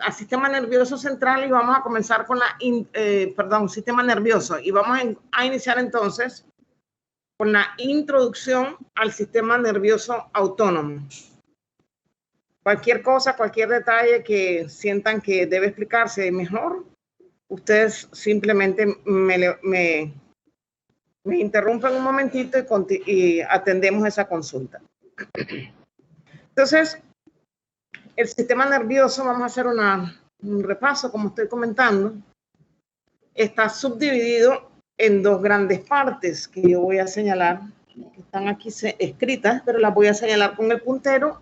al sistema nervioso central y vamos a comenzar con sistema nervioso. Y vamos a iniciar entonces con la introducción al sistema nervioso autónomo. Cualquier cosa, cualquier detalle que sientan que debe explicarse mejor, ustedes simplemente me interrumpen un momentito y atendemos esa consulta. Entonces, el sistema nervioso, vamos a hacer un repaso, como estoy comentando, está subdividido en dos grandes partes que yo voy a señalar, que están aquí escritas, pero las voy a señalar con el puntero.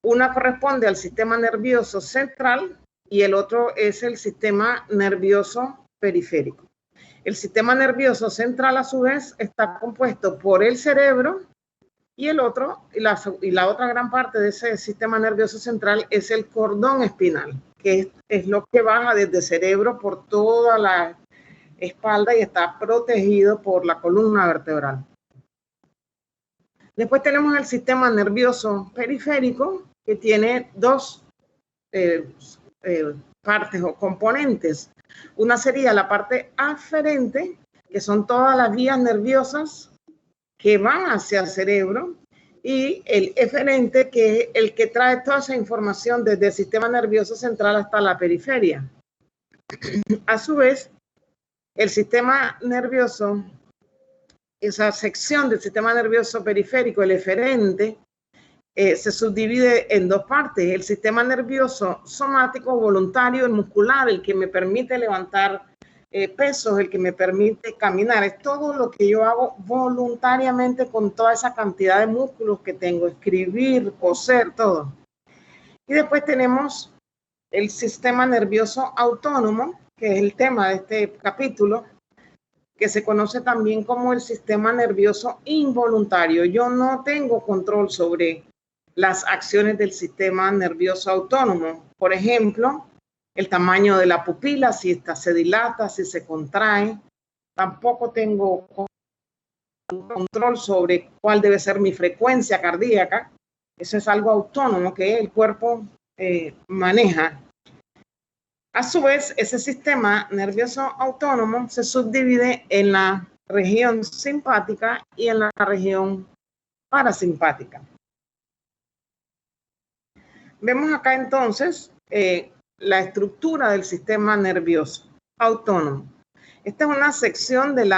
Una corresponde al sistema nervioso central y el otro es el sistema nervioso periférico. El sistema nervioso central, a su vez, está compuesto por el cerebro y el otro, y la otra gran parte de ese sistema nervioso central es el cordón espinal, que es lo que baja desde el cerebro por toda la espalda y está protegido por la columna vertebral. Después tenemos el sistema nervioso periférico, que tiene dos partes o componentes. Una sería la parte aferente, que son todas las vías nerviosas que van hacia el cerebro, y el eferente, que es el que trae toda esa información desde el sistema nervioso central hasta la periferia. A su vez, el sistema nervioso, esa sección del sistema nervioso periférico, el eferente, se subdivide en dos partes: el sistema nervioso somático voluntario, el muscular, el que me permite levantar pesos, el que me permite caminar, es todo lo que yo hago voluntariamente con toda esa cantidad de músculos que tengo, escribir, coser, todo. Y después tenemos el sistema nervioso autónomo, que es el tema de este capítulo, que se conoce también como el sistema nervioso involuntario. Yo no tengo control sobre las acciones del sistema nervioso autónomo. Por ejemplo, el tamaño de la pupila, si esta se dilata, si se contrae. Tampoco tengo control sobre cuál debe ser mi frecuencia cardíaca. Eso es algo autónomo que el cuerpo maneja. A su vez, ese sistema nervioso autónomo se subdivide en la región simpática y en la región parasimpática. Vemos acá entonces la estructura del sistema nervioso autónomo. Esta es una sección del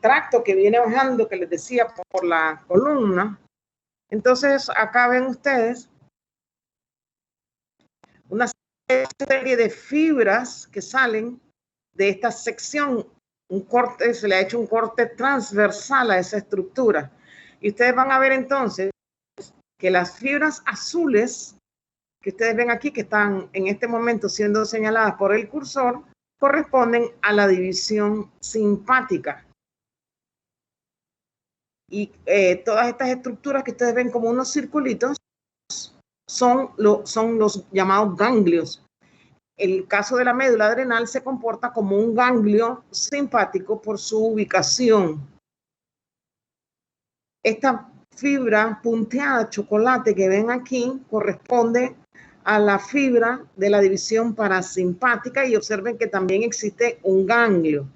tracto que viene bajando, que les decía, por la columna. Entonces, acá ven ustedes una serie de fibras que salen de esta sección. Un corte, se le ha hecho un corte transversal a esa estructura. Y ustedes van a ver entonces que las fibras azules que ustedes ven aquí, que están en este momento siendo señaladas por el cursor, corresponden a la división simpática. Y todas estas estructuras que ustedes ven como unos circulitos son los llamados ganglios. El caso de la médula adrenal se comporta como un ganglio simpático por su ubicación. Esta fibra punteada chocolate que ven aquí corresponde a la fibra de la división parasimpática, y observen que también existe un ganglio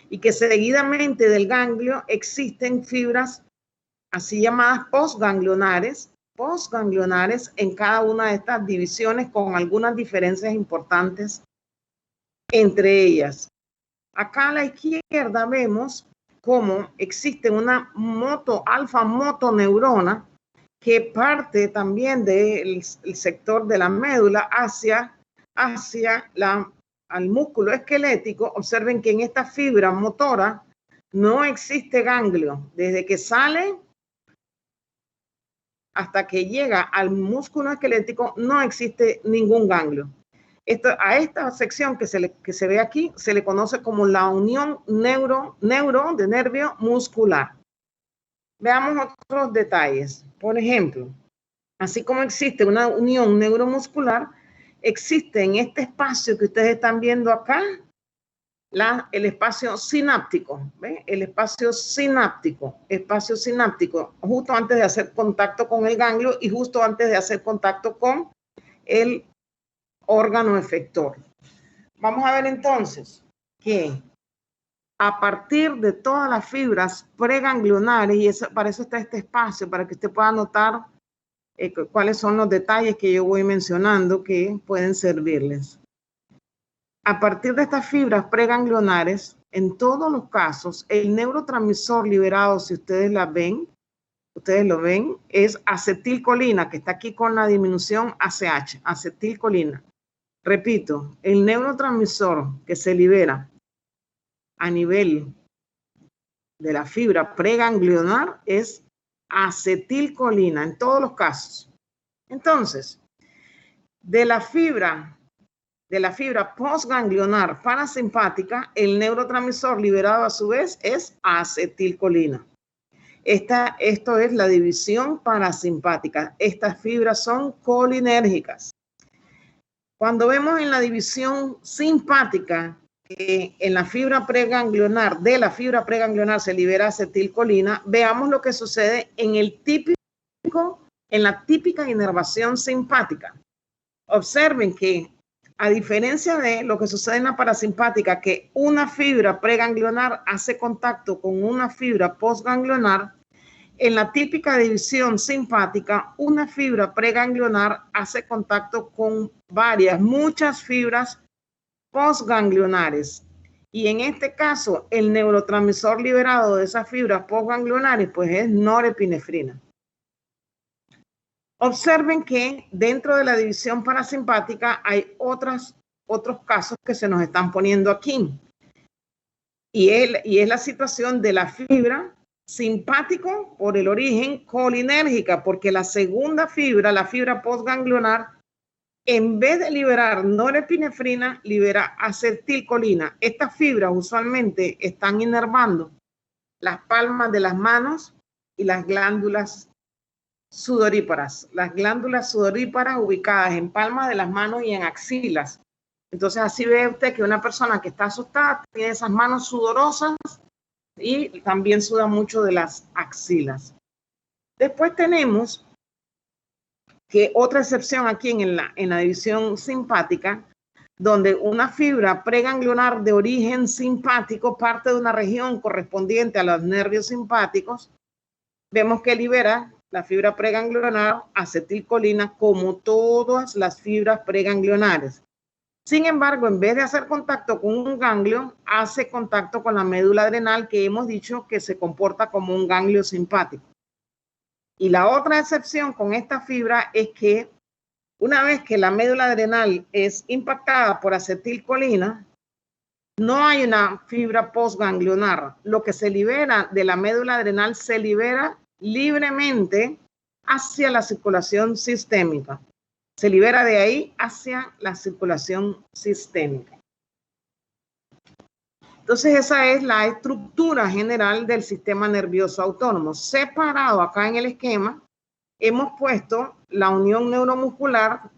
y que seguidamente del ganglio existen fibras así llamadas postganglionares en cada una de estas divisiones, con algunas diferencias importantes entre ellas. Acá a la izquierda vemos cómo existe una alfa motoneurona que parte también del sector de la médula hacia al músculo esquelético. Observen que en esta fibra motora no existe ganglio. Desde que sale hasta que llega al músculo esquelético no existe ningún ganglio. A esta sección que se ve aquí se le conoce como la unión de nervio muscular. Veamos otros detalles. Por ejemplo, así como existe una unión neuromuscular, existe en este espacio que ustedes están viendo acá el espacio sináptico. ¿Ven? El espacio sináptico, justo antes de hacer contacto con el ganglio y justo antes de hacer contacto con el órgano efector. Vamos a ver entonces que a partir de todas las fibras preganglionares, y eso, para eso está este espacio, para que usted pueda notar cuáles son los detalles que yo voy mencionando que pueden servirles. A partir de estas fibras preganglionares, en todos los casos, el neurotransmisor liberado, si ustedes lo ven, es acetilcolina, que está aquí con la disminución ACH, acetilcolina. Repito, el neurotransmisor que se libera a nivel de la fibra preganglionar es acetilcolina en todos los casos. Entonces, de la fibra postganglionar parasimpática, el neurotransmisor liberado a su vez es acetilcolina. Esto es la división parasimpática. Estas fibras son colinérgicas. Cuando vemos en la división simpática, en la fibra preganglionar, de la fibra preganglionar se libera acetilcolina, veamos lo que sucede en la típica inervación simpática. Observen que, a diferencia de lo que sucede en la parasimpática, que una fibra preganglionar hace contacto con una fibra postganglionar, en la típica división simpática, una fibra preganglionar hace contacto con muchas fibras postganglionares. Y en este caso, el neurotransmisor liberado de esas fibras postganglionares, pues es norepinefrina. Observen que dentro de la división parasimpática hay otros casos que se nos están poniendo aquí. Y es la situación de la fibra simpático por el origen colinérgica, porque la segunda fibra, la fibra postganglionar, en vez de liberar norepinefrina, libera acetilcolina. Estas fibras usualmente están inervando las palmas de las manos y las glándulas sudoríparas. Las glándulas sudoríparas ubicadas en palmas de las manos y en axilas. Entonces así ve usted que una persona que está asustada tiene esas manos sudorosas y también suda mucho de las axilas. Después tenemos que otra excepción aquí en la división simpática, donde una fibra preganglionar de origen simpático parte de una región correspondiente a los nervios simpáticos, vemos que libera la fibra preganglionar acetilcolina como todas las fibras preganglionares. Sin embargo, en vez de hacer contacto con un ganglio, hace contacto con la médula adrenal, que hemos dicho que se comporta como un ganglio simpático. Y la otra excepción con esta fibra es que una vez que la médula adrenal es impactada por acetilcolina, no hay una fibra postganglionar. Lo que se libera de la médula adrenal se libera libremente hacia la circulación sistémica. Se libera de ahí hacia la circulación sistémica. Entonces esa es la estructura general del sistema nervioso autónomo. Separado acá en el esquema, hemos puesto la unión neuromuscular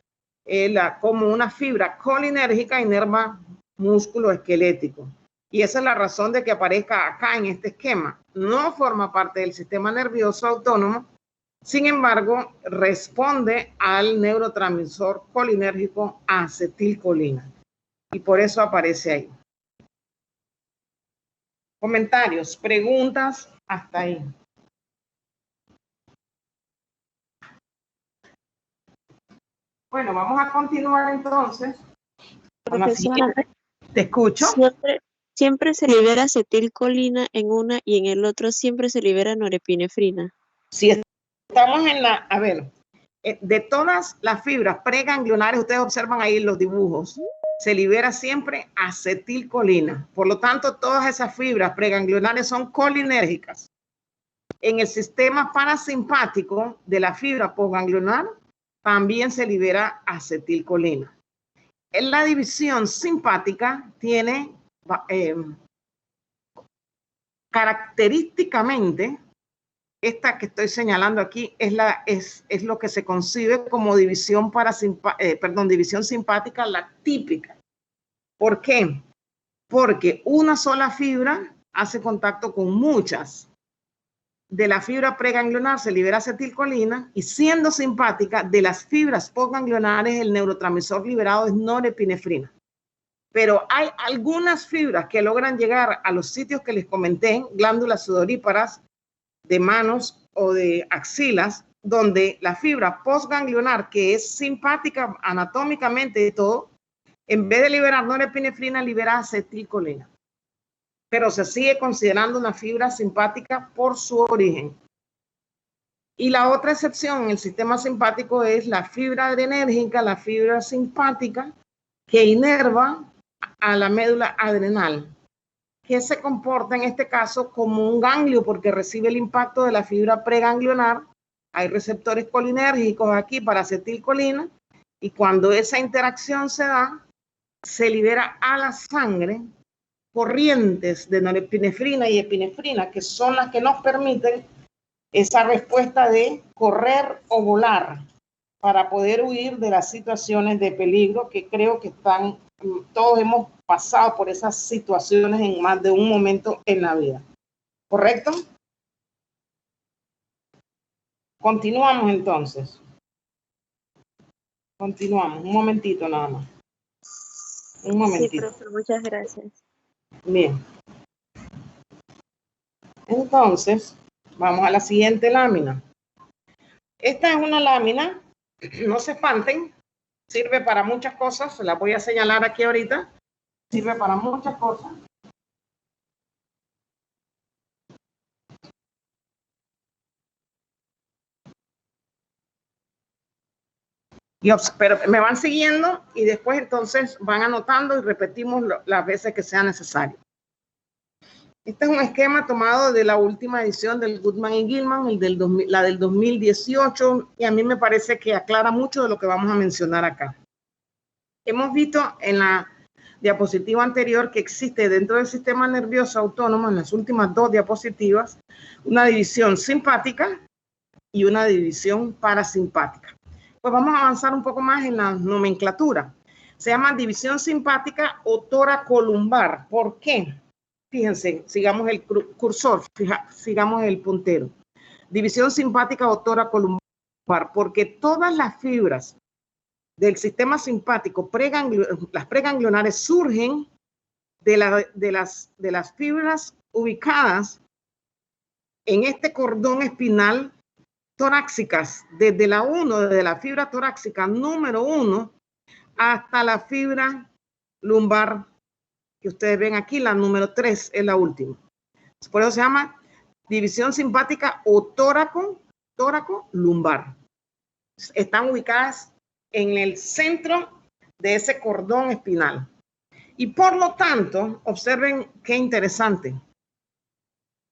como una fibra colinérgica inerva músculo esquelético. Y esa es la razón de que aparezca acá en este esquema. No forma parte del sistema nervioso autónomo, sin embargo, responde al neurotransmisor colinérgico acetilcolina. Y por eso aparece ahí. Comentarios, preguntas, hasta ahí. Bueno, vamos a continuar entonces. Profesora, ¿Te escucho? Siempre se libera acetilcolina en una y en el otro siempre se libera norepinefrina. Si estamos en a ver, de todas las fibras preganglionares, ustedes observan ahí los dibujos, se libera siempre acetilcolina. Por lo tanto, todas esas fibras preganglionares son colinérgicas. En el sistema parasimpático de la fibra postganglionar también se libera acetilcolina. En la división simpática tiene característicamente, esta que estoy señalando aquí es lo que se concibe como división simpática, la típica. ¿Por qué? Porque una sola fibra hace contacto con muchas. de la fibra preganglionar se libera acetilcolina y siendo simpática, de las fibras postganglionares el neurotransmisor liberado es norepinefrina. Pero hay algunas fibras que logran llegar a los sitios que les comenté, glándulas sudoríparas de manos o de axilas, donde la fibra postganglionar, que es simpática anatómicamente y todo, en vez de liberar norepinefrina, libera acetilcolina. Pero se sigue considerando una fibra simpática por su origen. Y la otra excepción en el sistema simpático es la fibra adrenérgica, la fibra simpática, que inerva a la médula adrenal, que se comporta en este caso como un ganglio porque recibe el impacto de la fibra preganglionar. Hay receptores colinérgicos aquí para acetilcolina y cuando esa interacción se da, se libera a la sangre corrientes de norepinefrina y epinefrina, que son las que nos permiten esa respuesta de correr o volar para poder huir de las situaciones de peligro que creo que todos hemos pasado por esas situaciones en más de un momento en la vida. ¿Correcto? Continuamos entonces. Continuamos, un momentito nada más. Un momentito. Sí, profe, muchas gracias. Bien. Entonces, vamos a la siguiente lámina. Esta es una lámina, no se espanten, sirve para muchas cosas, se la voy a señalar aquí ahorita, sirve para muchas cosas. Pero me van siguiendo y después entonces van anotando y repetimos las veces que sea necesario. Este es un esquema tomado de la última edición del Goodman y Gilman, la del 2018, y a mí me parece que aclara mucho de lo que vamos a mencionar acá. Hemos visto en la diapositiva anterior que existe dentro del sistema nervioso autónomo, en las últimas dos diapositivas, una división simpática y una división parasimpática. Pues vamos a avanzar un poco más en la nomenclatura. Se llama división simpática o toracolumbar. ¿Por qué? Fíjense, sigamos el cursor, sigamos el puntero. División simpática o toracolumbar, porque todas las fibras del sistema simpático, las preganglionares, surgen de las fibras ubicadas en este cordón espinal torácicas, desde la fibra torácica número 1 hasta la fibra lumbar, que ustedes ven aquí, la número 3 es la última. Por eso se llama división simpática o tóraco-lumbar. Están ubicadas en el centro de ese cordón espinal. Y por lo tanto, observen qué interesante.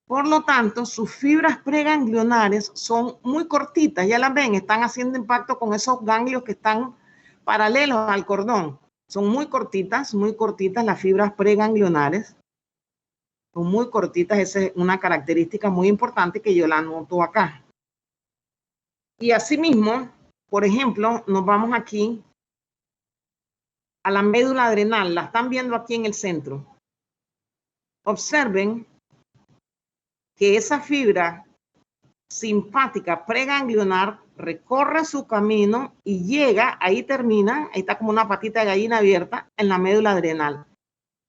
Por lo tanto, sus fibras preganglionares son muy cortitas, ya las ven, están haciendo impacto con esos ganglios que están paralelos al cordón. Son muy cortitas las fibras preganglionares. Son muy cortitas, esa es una característica muy importante que yo la anoto acá. Y asimismo, por ejemplo, nos vamos aquí a la médula adrenal, la están viendo aquí en el centro. Observen que esa fibra simpática preganglionar recorre su camino y llega, ahí termina, ahí está como una patita de gallina abierta en la médula adrenal.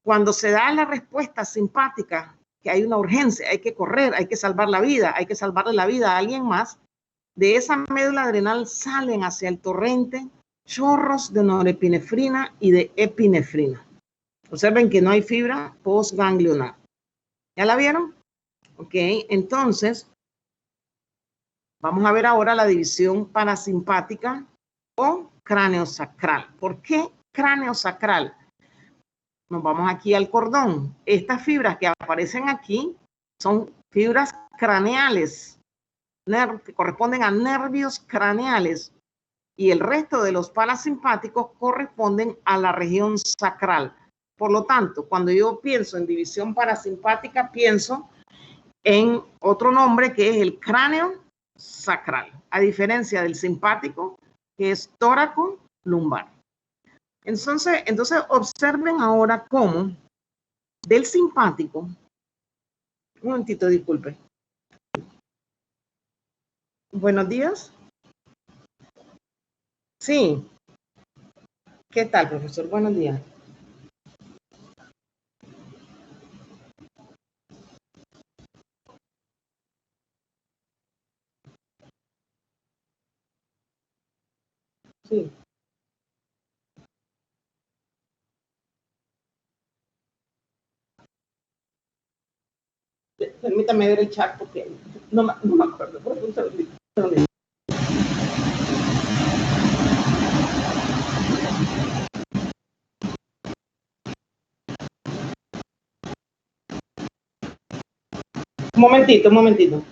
Cuando se da la respuesta simpática, que hay una urgencia, hay que correr, hay que salvar la vida, hay que salvarle la vida a alguien más, de esa médula adrenal salen hacia el torrente chorros de norepinefrina y de epinefrina. Observen que no hay fibra postganglionar. ¿Ya la vieron? Ok, entonces vamos a ver ahora la división parasimpática o craneosacral. ¿Por qué craneosacral? Nos vamos aquí al cordón. Estas fibras que aparecen aquí son fibras craneales, que corresponden a nervios craneales, y el resto de los parasimpáticos corresponden a la región sacral. Por lo tanto, cuando yo pienso en división parasimpática, pienso en otro nombre que es el cráneo sacral, a diferencia del simpático, que es tóraco lumbar. Entonces observen ahora cómo del simpático, un momentito, disculpe. Buenos días. Sí. ¿Qué tal, profesor? Buenos días. Sí. Permítame ver el chat porque no me acuerdo. Un segundito. Un momentito, un momentito.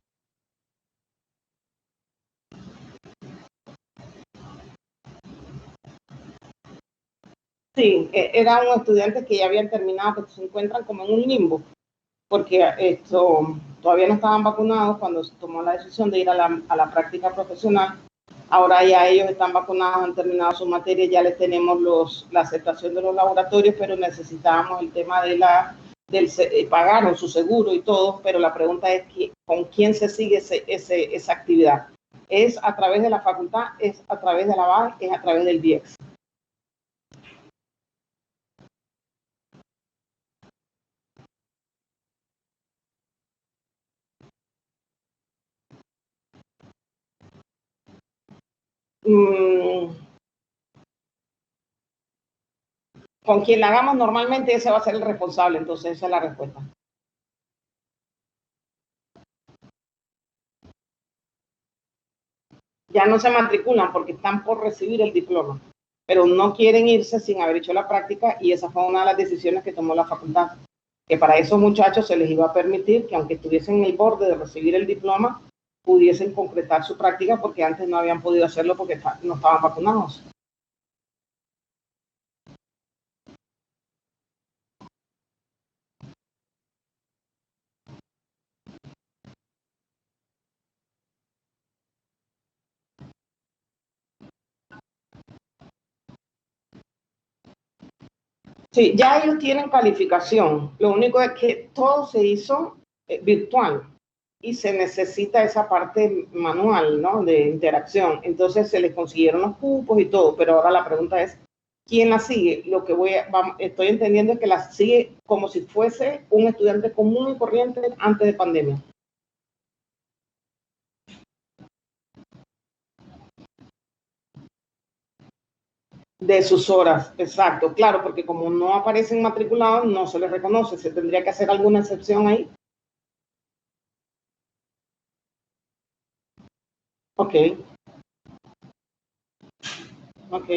Sí, era un estudiante que ya habían terminado, que se encuentran como en un limbo, porque todavía no estaban vacunados cuando se tomó la decisión de ir a la práctica profesional. Ahora ya ellos están vacunados, han terminado su materia, ya les tenemos la aceptación de los laboratorios, pero necesitábamos el tema de pagaron su seguro y todo, pero la pregunta es ¿con quién se sigue esa actividad? ¿Es a través de la facultad? ¿Es a través de la BAE? ¿Es a través del DIEX? Con quien la hagamos normalmente, ese va a ser el responsable, entonces esa es la respuesta. Ya no se matriculan porque están por recibir el diploma, pero no quieren irse sin haber hecho la práctica y esa fue una de las decisiones que tomó la facultad, que para esos muchachos se les iba a permitir que aunque estuviesen en el borde de recibir el diploma, pudiesen concretar su práctica porque antes no habían podido hacerlo porque no estaban vacunados. Sí, ya ellos tienen calificación. Lo único es que todo se hizo virtual y se necesita esa parte manual, ¿no? De interacción. Entonces se les consiguieron los cupos y todo, pero ahora la pregunta es, ¿quién la sigue? Lo que estoy entendiendo es que la sigue como si fuese un estudiante común y corriente antes de pandemia. De sus horas, exacto, claro, porque como no aparecen matriculados, no se les reconoce, se tendría que hacer alguna excepción ahí. Ok. Ok.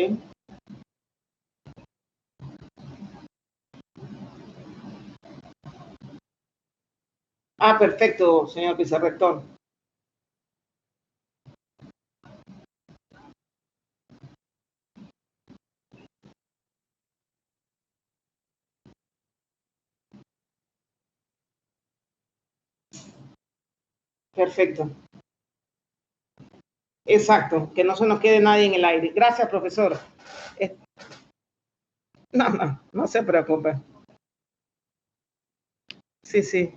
Ah, perfecto, señor vicerrector. Perfecto. Exacto, que no se nos quede nadie en el aire. Gracias, profesor. No se preocupe. Sí, sí.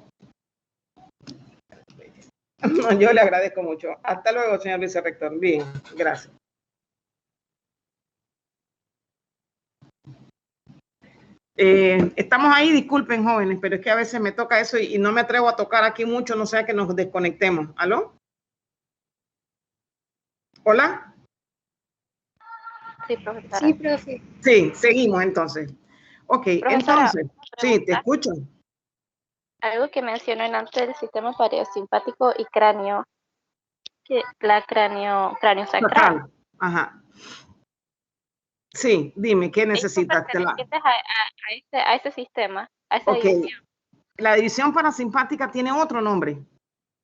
No, yo le agradezco mucho. Hasta luego, señor vicerrector. Bien, gracias. Estamos ahí, disculpen, jóvenes, pero es que a veces me toca eso y no me atrevo a tocar aquí mucho, no sea que nos desconectemos. ¿Aló? ¿Hola? Sí, profesora. Sí, profe. Sí, seguimos entonces. Ok, Profesora, entonces, sí, te escucho. Algo que mencionó antes del sistema parasimpático y cráneo, que la cráneo sacral. Ajá. Sí, dime, ¿qué necesitas? Pertenecientes a ese sistema, a esa división. La división parasimpática tiene otro nombre.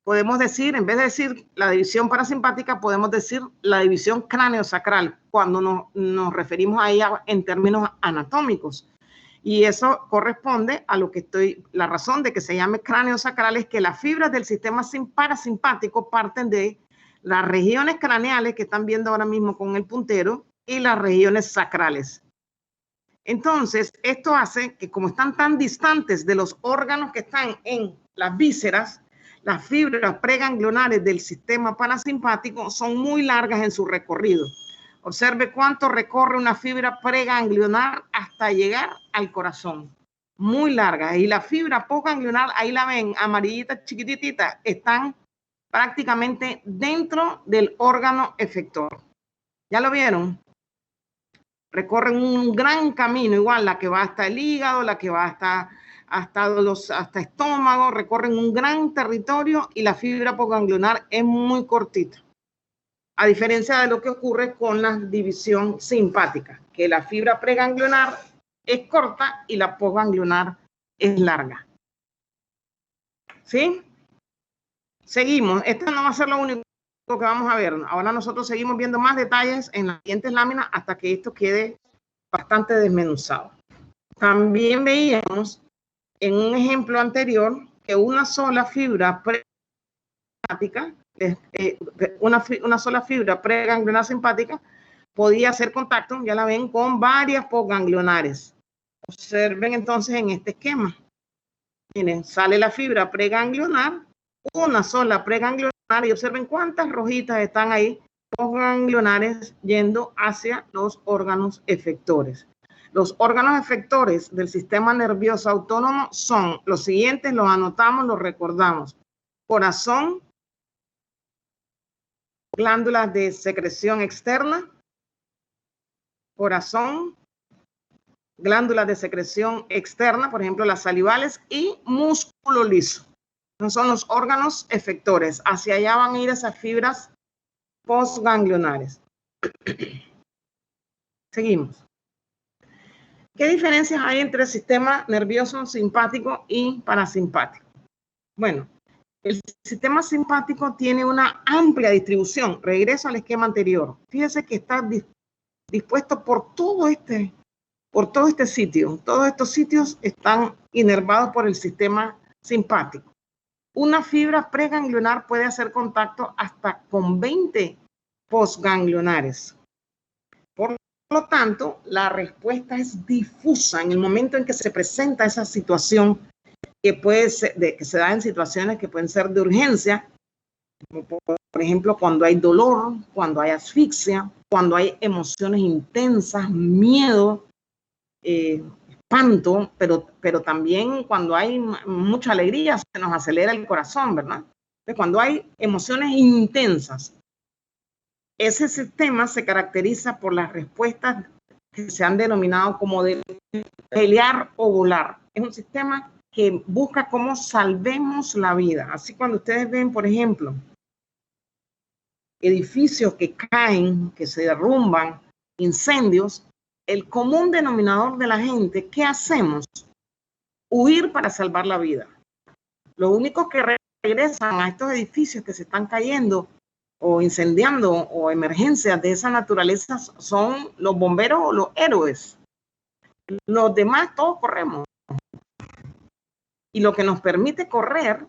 Podemos decir, en vez de decir la división parasimpática, podemos decir la división craneosacral, cuando nos referimos a ella en términos anatómicos. Y eso corresponde a lo que la razón de que se llame craneosacral es que las fibras del sistema parasimpático parten de las regiones craneales que están viendo ahora mismo con el puntero y las regiones sacrales. Entonces, esto hace que como están tan distantes de los órganos que están en las vísceras, Las fibras preganglionares del sistema parasimpático son muy largas en su recorrido. Observe cuánto recorre una fibra preganglionar hasta llegar al corazón. Muy larga. Y la fibra postganglionar, ahí la ven, amarillita, chiquitita, están prácticamente dentro del órgano efector. ¿Ya lo vieron? Recorren un gran camino, igual la que va hasta el hígado, la que va hasta estómago, recorren un gran territorio y la fibra postganglionar es muy cortita. A diferencia de lo que ocurre con la división simpática, que la fibra preganglionar es corta y la postganglionar es larga. ¿Sí? Seguimos. Esto no va a ser lo único que vamos a ver. Ahora nosotros seguimos viendo más detalles en las siguientes láminas hasta que esto quede bastante desmenuzado. También veíamos en un ejemplo anterior que una sola fibra simpática, una sola fibra preganglionar simpática podía hacer contacto, ya la ven, con varias postganglionares. Observen entonces en este esquema. Miren, sale la fibra preganglionar, una sola preganglionar, y observen cuántas rojitas están ahí, postganglionares yendo hacia los órganos efectores. Los órganos efectores del sistema nervioso autónomo son los siguientes, los anotamos, los recordamos. Corazón, glándulas de secreción externa, corazón, glándulas de secreción externa, por ejemplo, las salivales, y músculo liso. Son los órganos efectores. Hacia allá van a ir esas fibras postganglionares. Seguimos. ¿Qué diferencias hay entre el sistema nervioso simpático y parasimpático? Bueno, el sistema simpático tiene una amplia distribución. Regreso al esquema anterior. Fíjese que está dispuesto por todo este sitio. Todos estos sitios están inervados por el sistema simpático. Una fibra preganglionar puede hacer contacto hasta con 20 postganglionares. Por lo tanto, la respuesta es difusa en el momento en que se presenta esa situación que se da en situaciones que pueden ser de urgencia, como por ejemplo cuando hay dolor, cuando hay asfixia, cuando hay emociones intensas, miedo, espanto, pero también cuando hay mucha alegría se nos acelera el corazón, ¿verdad? Entonces, cuando hay emociones intensas, ese sistema se caracteriza por las respuestas que se han denominado como de pelear o volar. Es un sistema que busca cómo salvemos la vida. Así cuando ustedes ven, por ejemplo, edificios que caen, que se derrumban, incendios, el común denominador de la gente, ¿qué hacemos? Huir para salvar la vida. Los únicos que regresan a estos edificios que se están cayendo o incendiando o emergencias de esa naturaleza son los bomberos o los héroes. Los demás todos corremos. Y lo que nos permite correr,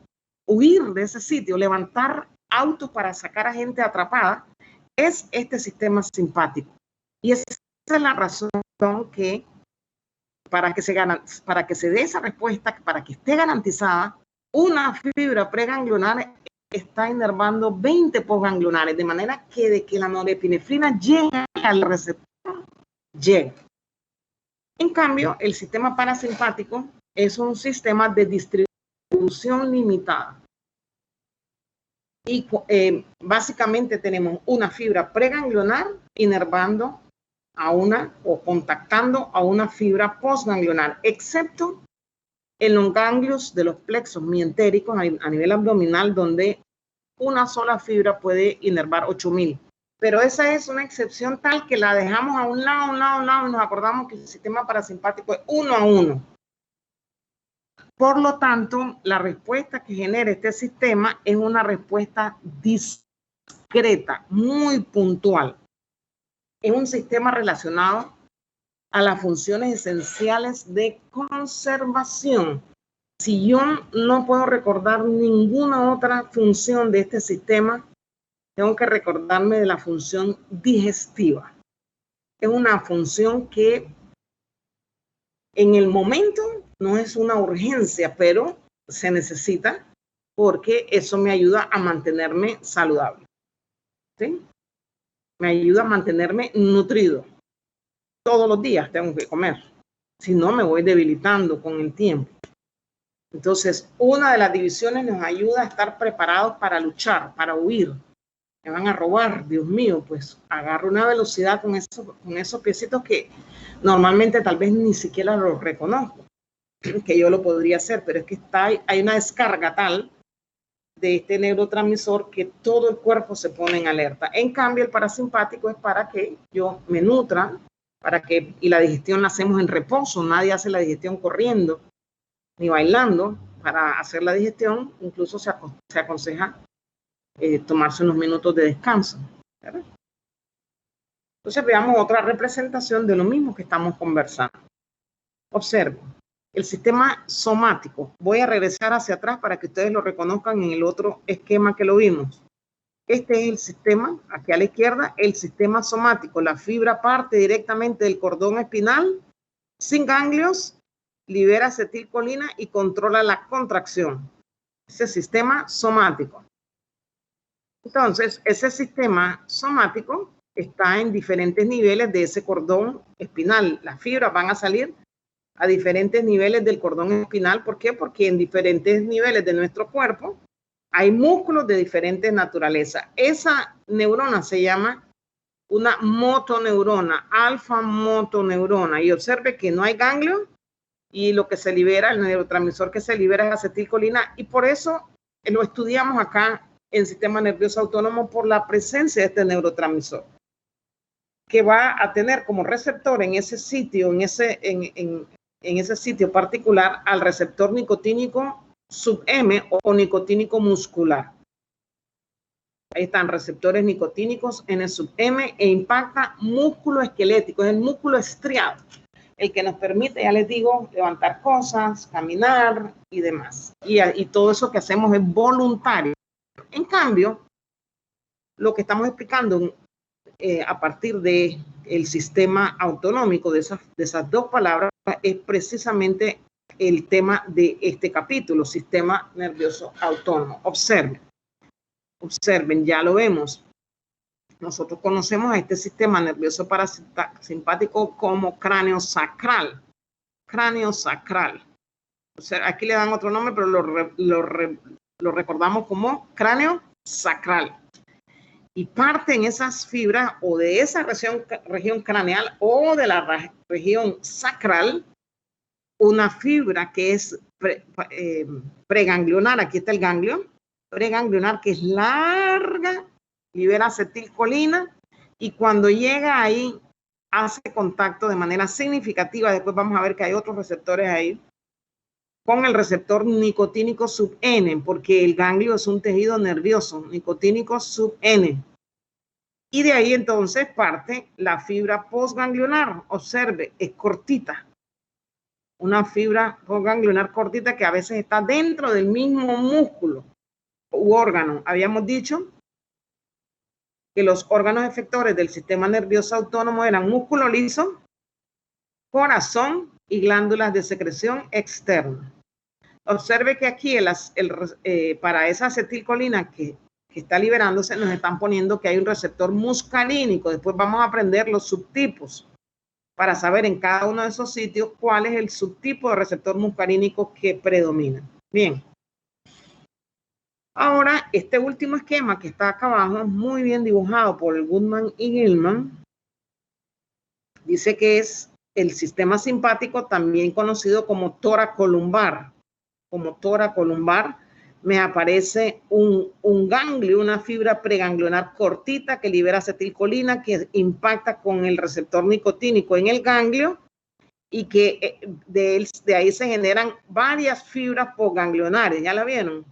huir de ese sitio, levantar autos para sacar a gente atrapada, es este sistema simpático. Y esa es la razón que para que se dé esa respuesta, para que esté garantizada, una fibra preganglionar está inervando 20 postganglionares, de manera que de que la norepinefrina llegue al receptor, llega. En cambio, el sistema parasimpático es un sistema de distribución limitada. Y básicamente tenemos una fibra preganglionar inervando a una o contactando a una fibra postganglionar, excepto en los ganglios de los plexos mientéricos a nivel abdominal, donde una sola fibra puede inervar 8000. Pero esa es una excepción tal que la dejamos a un lado, y nos acordamos que el sistema parasimpático es 1 a 1. Por lo tanto, la respuesta que genera este sistema es una respuesta discreta, muy puntual. Es un sistema relacionado a las funciones esenciales de conservación. Si yo no puedo recordar ninguna otra función de este sistema, tengo que recordarme de la función digestiva. Es una función que en el momento no es una urgencia, pero se necesita porque eso me ayuda a mantenerme saludable, ¿sí? Me ayuda a mantenerme nutrido. Todos los días tengo que comer, si no me voy debilitando con el tiempo. Entonces, una de las divisiones nos ayuda a estar preparados para luchar, para huir. Me van a robar, Dios mío, pues agarro una velocidad con esos piecitos que normalmente tal vez ni siquiera los reconozco, que yo lo podría hacer, pero es que hay una descarga tal de este neurotransmisor que todo el cuerpo se pone en alerta. En cambio, el parasimpático es para que yo me nutra, y la digestión la hacemos en reposo. Nadie hace la digestión corriendo ni bailando. Para hacer la digestión, incluso se aconseja tomarse unos minutos de descanso, ¿verdad? Entonces veamos otra representación de lo mismo que estamos conversando. Observen, el sistema somático. Voy a regresar hacia atrás para que ustedes lo reconozcan en el otro esquema que lo vimos. Este es el sistema, aquí a la izquierda, el sistema somático. La fibra parte directamente del cordón espinal, sin ganglios, libera acetilcolina y controla la contracción. Ese sistema somático. Entonces, ese sistema somático está en diferentes niveles de ese cordón espinal. Las fibras van a salir a diferentes niveles del cordón espinal. ¿Por qué? Porque en diferentes niveles de nuestro cuerpo hay músculos de diferentes naturaleza. Esa neurona se llama una motoneurona, alfa motoneurona. Y observe que no hay ganglio y lo que se libera, el neurotransmisor que se libera es acetilcolina. Y por eso lo estudiamos acá en el sistema nervioso autónomo por la presencia de este neurotransmisor, que va a tener como receptor en ese sitio, en ese sitio particular, al receptor nicotínico sub-M o nicotínico muscular. Ahí están receptores nicotínicos en el sub-M e impacta músculo esquelético, es el músculo estriado, el que nos permite, ya les digo, levantar cosas, caminar y demás. Y todo eso que hacemos es voluntario. En cambio, lo que estamos explicando a partir del sistema autonómico, de esas dos palabras, es precisamente el tema de este capítulo, sistema nervioso autónomo. Observen, ya lo vemos. Nosotros conocemos a este sistema nervioso parasimpático como cráneo sacral. Cráneo sacral. O sea, aquí le dan otro nombre, pero lo recordamos como cráneo sacral. Y parte en esas fibras o de esa región craneal o de la región sacral una fibra que es preganglionar. Aquí está el ganglio preganglionar, que es larga, libera acetilcolina y cuando llega ahí hace contacto de manera significativa. Después vamos a ver que hay otros receptores ahí con el receptor nicotínico sub-N, porque el ganglio es un tejido nervioso, nicotínico sub-N. Y de ahí entonces parte la fibra postganglionar. Observe, es cortita. Una fibra postganglionar cortita que a veces está dentro del mismo músculo u órgano. Habíamos dicho que los órganos efectores del sistema nervioso autónomo eran músculo liso, corazón y glándulas de secreción externa. Observe que aquí para esa acetilcolina que está liberándose, nos están poniendo que hay un receptor muscarínico. Después vamos a aprender los subtipos para saber en cada uno de esos sitios cuál es el subtipo de receptor muscarínico que predomina. Bien. Ahora, este último esquema que está acá abajo, muy bien dibujado por Goodman y Gilman, dice que es el sistema simpático, también conocido como toracolumbar. Como toracolumbar me aparece un ganglio, una fibra preganglionar cortita que libera acetilcolina, que impacta con el receptor nicotínico en el ganglio y que de ahí se generan varias fibras postganglionares. ¿Ya la vieron?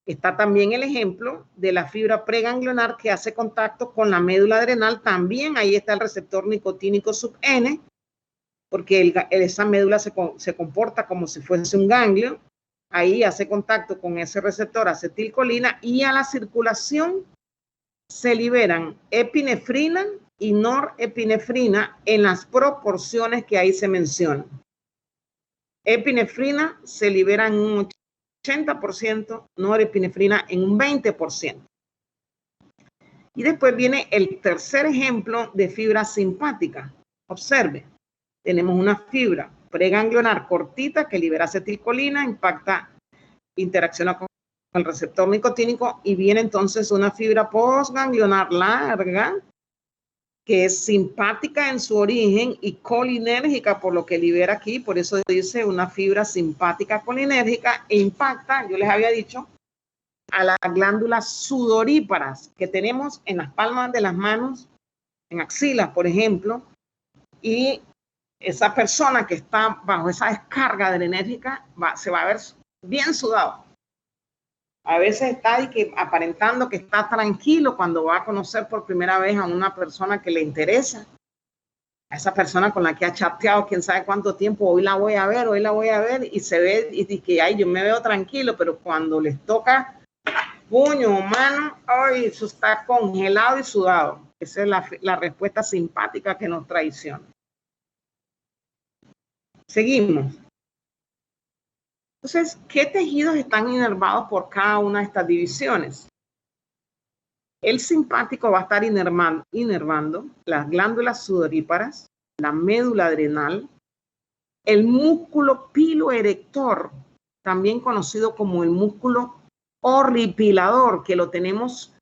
Está también el ejemplo de la fibra preganglionar que hace contacto con la médula adrenal. También ahí está el receptor nicotínico sub-N, porque esa médula se comporta como si fuese un ganglio. Ahí hace contacto con ese receptor acetilcolina y a la circulación se liberan epinefrina y norepinefrina en las proporciones que ahí se mencionan. Epinefrina se libera en un 80%, norepinefrina en un 20%. Y después viene el tercer ejemplo de fibra simpática. Observe, tenemos una fibra preganglionar cortita que libera acetilcolina, impacta, interacciona con el receptor nicotínico, y viene entonces una fibra postganglionar larga que es simpática en su origen y colinérgica por lo que libera aquí, por eso dice una fibra simpática colinérgica, e impacta, yo les había dicho, a las glándulas sudoríparas que tenemos en las palmas de las manos, en axilas, por ejemplo, y esa persona que está bajo esa descarga adrenérgica se va a ver bien sudado. A veces está aparentando que está tranquilo cuando va a conocer por primera vez a una persona que le interesa. A esa persona con la que ha chateado quién sabe cuánto tiempo, hoy la voy a ver, y se ve y dice que ay, yo me veo tranquilo, pero cuando les toca puño o mano, ay, eso está congelado y sudado. Esa es la respuesta simpática que nos traiciona. Seguimos. Entonces, ¿qué tejidos están inervados por cada una de estas divisiones? El simpático va a estar inervando las glándulas sudoríparas, la médula adrenal, el músculo piloerector, también conocido como el músculo horripilador, que lo tenemos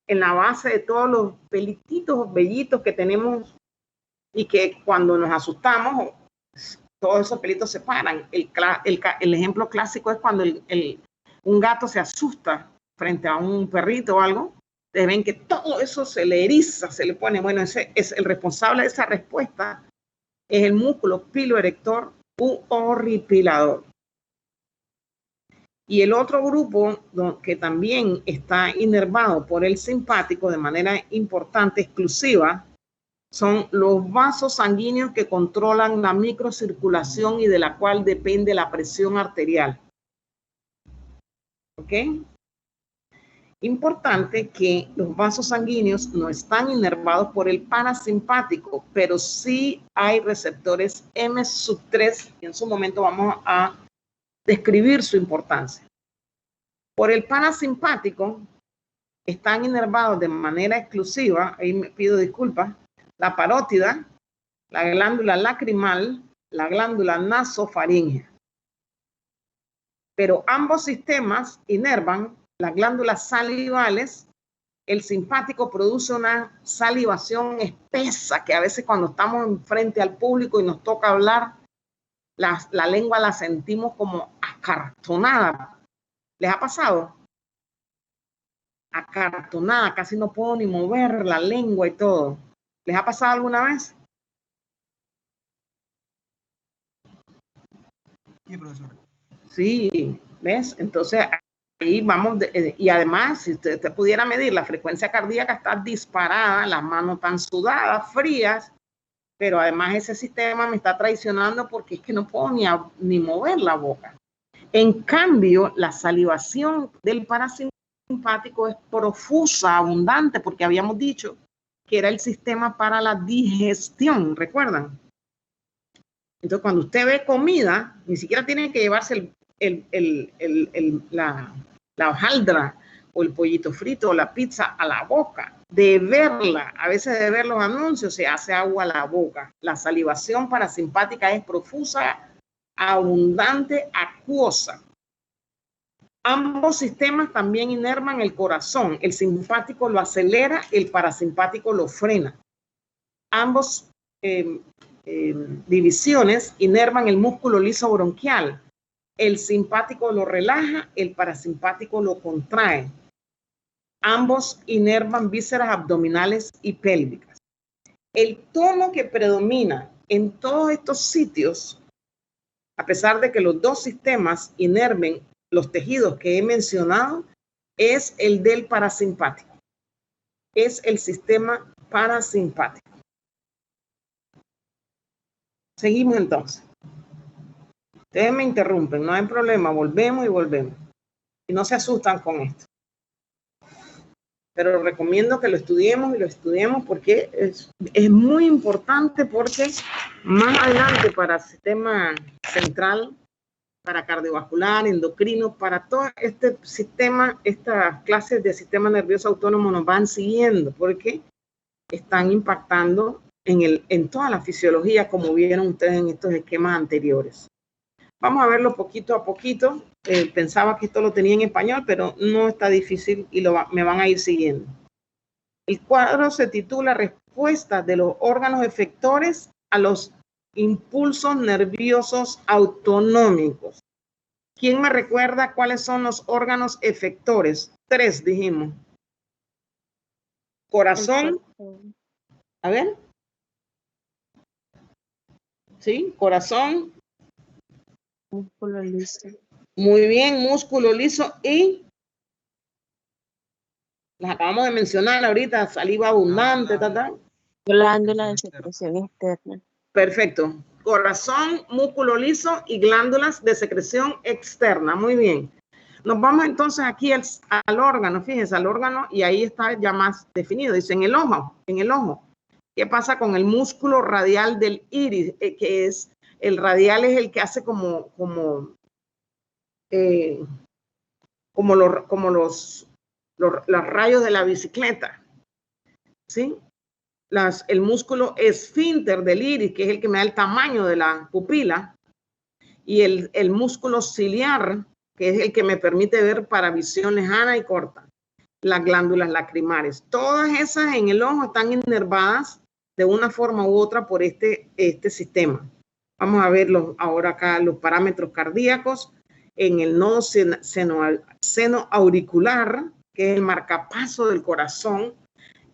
en la base de todos los pelititos, vellitos que tenemos, y que cuando nos asustamos, todos esos pelitos se paran. El ejemplo clásico es cuando un gato se asusta frente a un perrito o algo. Ustedes ven que todo eso se le eriza, se le pone. Bueno, ese es el responsable de esa respuesta, es el músculo piloerector u horripilador. Y el otro grupo que también está inervado por el simpático de manera importante, exclusiva, son los vasos sanguíneos que controlan la microcirculación y de la cual depende la presión arterial. ¿Ok? Importante que los vasos sanguíneos no están inervados por el parasimpático, pero sí hay receptores M3, y en su momento vamos a describir su importancia. Por el parasimpático están inervados de manera exclusiva, ahí me pido disculpas, la parótida, la glándula lacrimal, la glándula nasofaríngea. Pero ambos sistemas inervan las glándulas salivales. El simpático produce una salivación espesa que a veces cuando estamos frente al público y nos toca hablar, la lengua la sentimos como acartonada. ¿Les ha pasado? Acartonada, casi no puedo ni mover la lengua y todo. ¿Les ha pasado alguna vez? Sí, profesor. Sí, ¿ves? Entonces, ahí vamos, y además, si usted pudiera medir la frecuencia cardíaca, está disparada, las manos están sudadas, frías, pero además ese sistema me está traicionando porque es que no puedo ni mover la boca. En cambio, la salivación del parasimpático es profusa, abundante, porque habíamos dicho que era el sistema para la digestión, ¿recuerdan? Entonces, cuando usted ve comida, ni siquiera tiene que llevarse la hojaldra o el pollito frito o la pizza a la boca. De verla, a veces de ver los anuncios, se hace agua a la boca. La salivación parasimpática es profusa, abundante, acuosa. Ambos sistemas también inervan el corazón. El simpático lo acelera, el parasimpático lo frena. Ambos divisiones inervan el músculo liso bronquial. El simpático lo relaja, el parasimpático lo contrae. Ambos inervan vísceras abdominales y pélvicas. El tono que predomina en todos estos sitios, a pesar de que los dos sistemas inerven los tejidos que he mencionado, es el del parasimpático. Es el sistema parasimpático. Seguimos entonces. Ustedes me interrumpen, no hay problema, volvemos y volvemos. Y no se asustan con esto. Pero recomiendo que lo estudiemos porque es muy importante, porque más adelante para el sistema central, para cardiovascular, endocrino, para todo este sistema, estas clases de sistema nervioso autónomo nos van siguiendo porque están impactando en toda la fisiología, como vieron ustedes en estos esquemas anteriores. Vamos a verlo poquito a poquito. Pensaba que esto lo tenía en español, pero no está difícil y me van a ir siguiendo. El cuadro se titula Respuesta de los órganos efectores a los impulsos nerviosos autonómicos. ¿Quién me recuerda cuáles son los órganos efectores? 3 dijimos. Corazón. A ver. Sí, corazón. Músculo liso. Muy bien, músculo liso y las acabamos de mencionar ahorita, saliva abundante, Glándula de secreción externa. Perfecto. Corazón, músculo liso y glándulas de secreción externa. Muy bien. Nos vamos entonces aquí al órgano, fíjense, al órgano, y ahí está ya más definido. Dice en el ojo. ¿Qué pasa con el músculo radial del iris? Que es, el radial es el que hace como los rayos de la bicicleta, ¿sí? El músculo esfínter del iris, que es el que me da el tamaño de la pupila, y el músculo ciliar, que es el que me permite ver para visión lejana y corta, las glándulas lacrimales. Todas esas en el ojo están inervadas de una forma u otra por este sistema. Vamos a ver ahora acá los parámetros cardíacos en el nodo seno auricular, que es el marcapaso del corazón,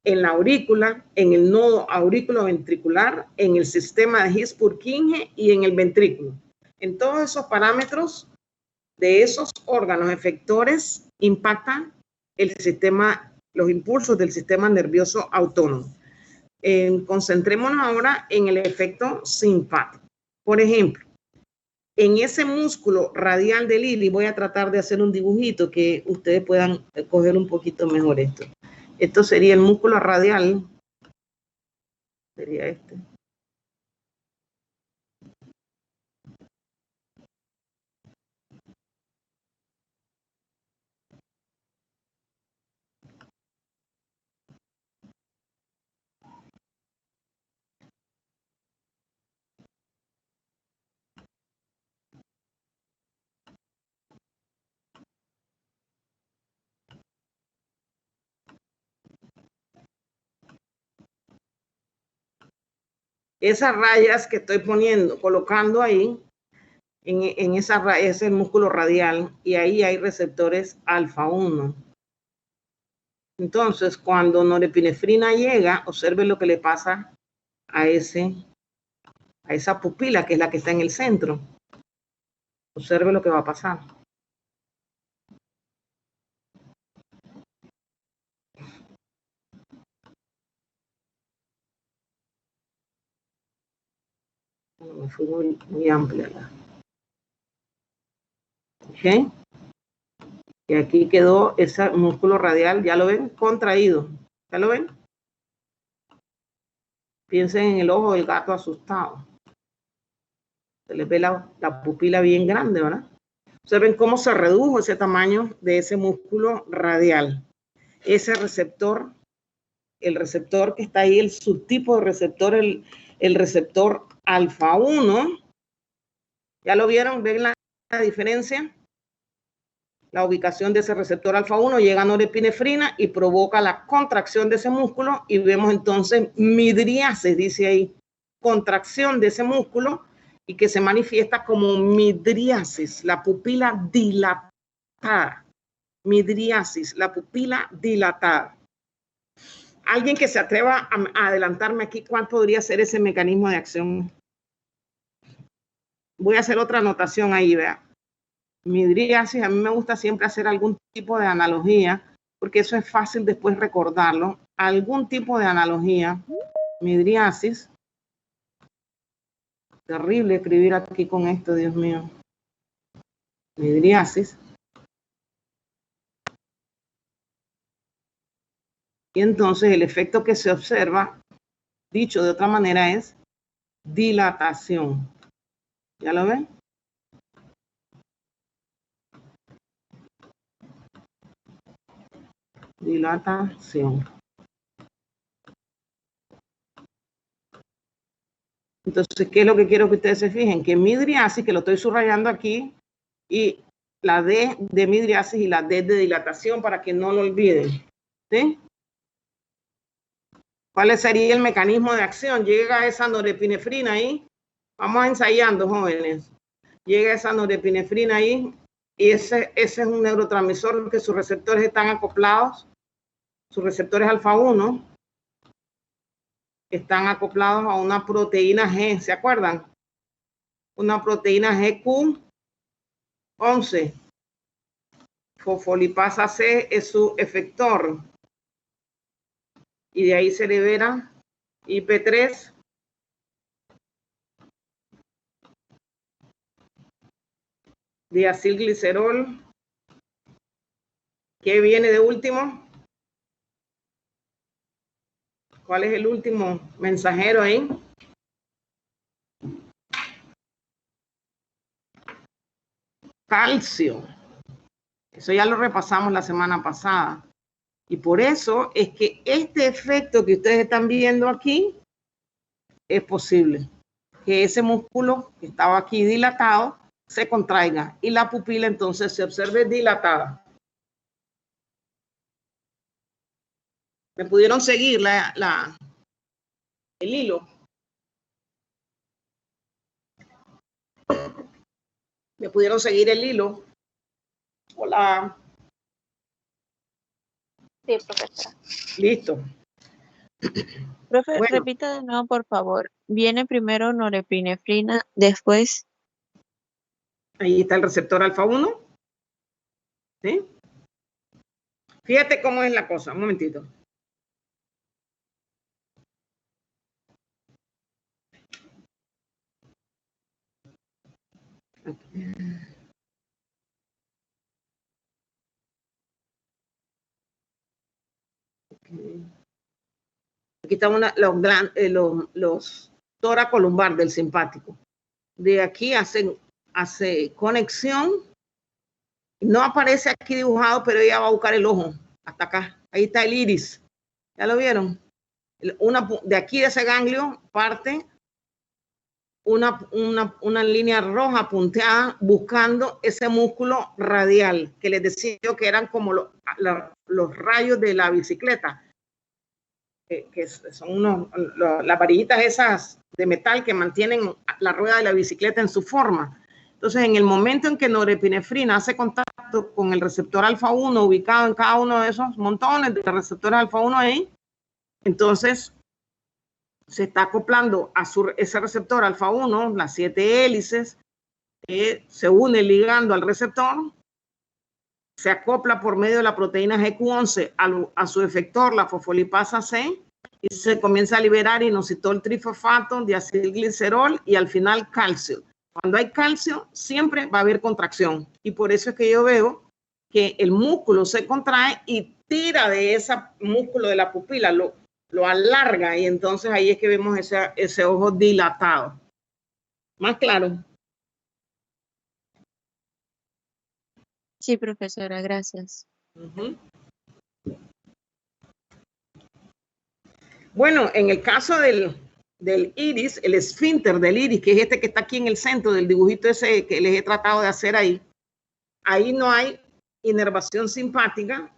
en la aurícula, en el nodo aurículo-ventricular, en el sistema de His-Purkinje y en el ventrículo. En todos esos parámetros de esos órganos efectores impactan los impulsos del sistema nervioso autónomo. Concentrémonos ahora en el efecto simpático. Por ejemplo, en ese músculo radial del iris, voy a tratar de hacer un dibujito que ustedes puedan coger un poquito mejor esto. Esto sería el músculo radial. Sería este. Esas rayas que estoy colocando ahí, en esa raya es el músculo radial y ahí hay receptores alfa 1. Entonces, cuando norepinefrina llega, observe lo que le pasa a esa pupila que es la que está en el centro. Observe lo que va a pasar. Me fui muy amplia. ¿Ok? Y aquí quedó ese músculo radial, ¿ya lo ven? Contraído. ¿Ya lo ven? Piensen en el ojo del gato asustado. Se les ve la pupila bien grande, ¿verdad? Observen cómo se redujo ese tamaño de ese músculo radial. Ese receptor, el receptor que está ahí, el subtipo de receptor, el receptor alfa 1. ¿Ya lo vieron? ¿Ven la diferencia? La ubicación de ese receptor alfa 1 llega a norepinefrina y provoca la contracción de ese músculo y vemos entonces midriasis, dice ahí, contracción de ese músculo y que se manifiesta como midriasis, la pupila dilatada. Midriasis, la pupila dilatada. Alguien que se atreva a adelantarme aquí, ¿cuál podría ser ese mecanismo de acción? Voy a hacer otra anotación ahí, vea. Midriasis, a mí me gusta siempre hacer algún tipo de analogía, porque eso es fácil después recordarlo. Algún tipo de analogía. Midriasis. Terrible escribir aquí con esto, Dios mío. Midriasis. Y entonces el efecto que se observa, dicho de otra manera, es dilatación. ¿Ya lo ven? Dilatación. Entonces, ¿qué es lo que quiero que ustedes se fijen? Que midriasis, que lo estoy subrayando aquí, y la D de midriasis y la D de dilatación para que no lo olviden. ¿Sí? ¿Cuál sería el mecanismo de acción? Llega esa norepinefrina ahí. Vamos ensayando, jóvenes. Llega esa norepinefrina ahí y ese es un neurotransmisor que sus receptores están acoplados. Sus receptores alfa 1 están acoplados a una proteína G, ¿se acuerdan? Una proteína GQ11. Fosfolipasa C es su efector. Y de ahí se libera IP3. Diacilglicerol. ¿Qué viene de último? ¿Cuál es el último mensajero ahí? Calcio. Eso ya lo repasamos la semana pasada. Y por eso es que este efecto que ustedes están viendo aquí es posible. Que ese músculo que estaba aquí dilatado se contraiga y la pupila entonces se observe dilatada. ¿Me pudieron seguir el hilo? ¿Me pudieron seguir el hilo? Hola. Sí, profesora. Listo. Profe, Bueno. repita de nuevo, por favor. Viene primero norepinefrina, después. Ahí está el receptor alfa 1. ¿Sí? Fíjate cómo es la cosa. Un momentito. Aquí están los tora columbar del simpático. De aquí hace conexión. No aparece aquí dibujado, pero ella va a buscar el ojo. Hasta acá. Ahí está el iris. ¿Ya lo vieron? De aquí de ese ganglio parte una línea roja punteada buscando ese músculo radial que les decía yo que eran como los rayos de la bicicleta, que son las varillitas esas de metal que mantienen la rueda de la bicicleta en su forma. Entonces, en el momento en que norepinefrina hace contacto con el receptor alfa 1 ubicado en cada uno de esos montones de receptores alfa 1 ahí, entonces se está acoplando a ese receptor alfa 1, las 7 hélices, se une ligando al receptor, se acopla por medio de la proteína GQ11 a su efector, la fosfolipasa C, y se comienza a liberar inositol trifosfato, diacilglicerol y al final calcio. Cuando hay calcio, siempre va a haber contracción. Y por eso es que yo veo que el músculo se contrae y tira de ese músculo de la pupila, lo alarga y entonces ahí es que vemos ese ojo dilatado. ¿Más claro? Sí, profesora, gracias. Bueno, en el caso del iris, el esfínter del iris, que es este que está aquí en el centro del dibujito ese que les he tratado de hacer ahí no hay inervación simpática,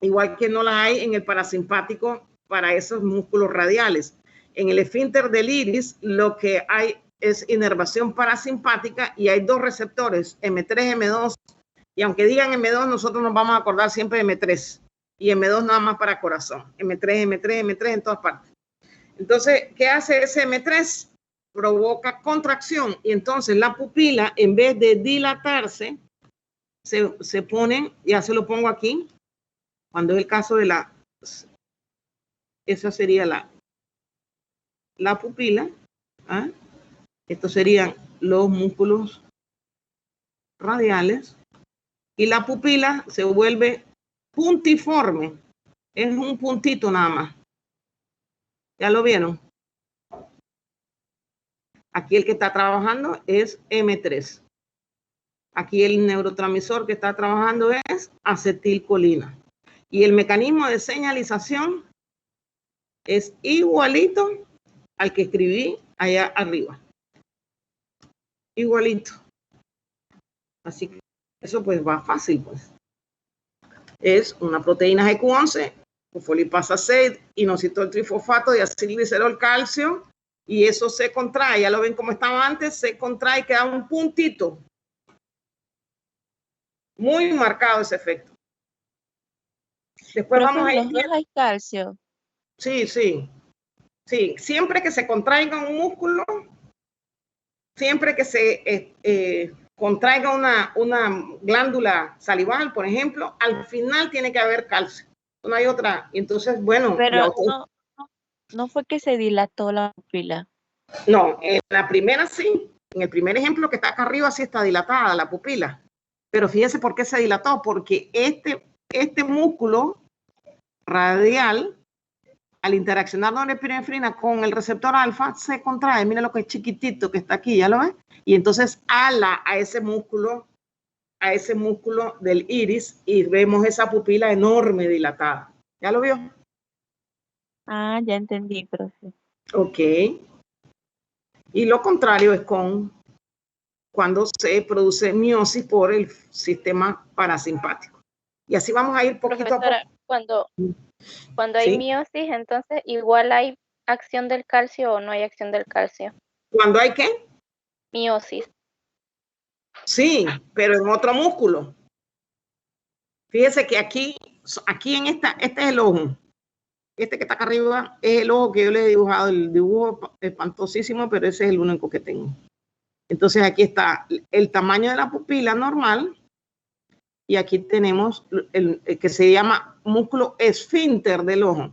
igual que no la hay en el parasimpático para esos músculos radiales. En el esfínter del iris lo que hay es inervación parasimpática y hay dos receptores, M3, M2, y aunque digan M2, nosotros nos vamos a acordar siempre de M3, y M2 nada más para corazón, M3, M3, M3 en todas partes. Entonces, ¿qué hace ese M3? Provoca contracción, y entonces la pupila, en vez de dilatarse, se pone, ya se lo pongo aquí, cuando es el caso de esa sería la pupila, ¿ah? Estos serían los músculos radiales, y la pupila se vuelve puntiforme, es un puntito nada más. ¿Ya lo vieron? Aquí el que está trabajando es M3. Aquí el neurotransmisor que está trabajando es acetilcolina. Y el mecanismo de señalización es igualito al que escribí allá arriba. Igualito. Así que eso pues va fácil, pues. Es una proteína GQ11, fosfolipasa 6, inositol trifosfato, diacilglicerol calcio, y eso se contrae, ya lo ven como estaba antes, se contrae y queda un puntito. Muy marcado ese efecto. Después vamos a ir. ¿Los dos hay calcio? Sí, sí. Sí, siempre que se contraiga un músculo, siempre que se contraiga una glándula salival, por ejemplo, al final tiene que haber calcio. No hay otra. Y entonces, bueno. Pero no fue que se dilató la pupila. No, en la primera sí. En el primer ejemplo que está acá arriba sí está dilatada la pupila. Pero fíjese por qué se dilató. Porque este músculo radial, al interaccionar norepinefrina con el receptor alfa, se contrae. Mira lo que es chiquitito que está aquí, ¿ya lo ves? Y entonces ala a ese músculo del iris y vemos esa pupila enorme dilatada. ¿Ya lo vio? Ah, ya entendí, profe. Ok. Y lo contrario es cuando se produce miosis por el sistema parasimpático. Y así vamos a ir poquito a poco. Cuando hay miosis, entonces igual hay acción del calcio o no hay acción del calcio. ¿Cuándo hay qué? Miosis. Sí, pero en otro músculo. Fíjese que aquí en este es el ojo. Este que está acá arriba es el ojo que yo le he dibujado, el dibujo espantosísimo, pero ese es el único que tengo. Entonces aquí está el tamaño de la pupila normal y aquí tenemos el que se llama músculo esfínter del ojo.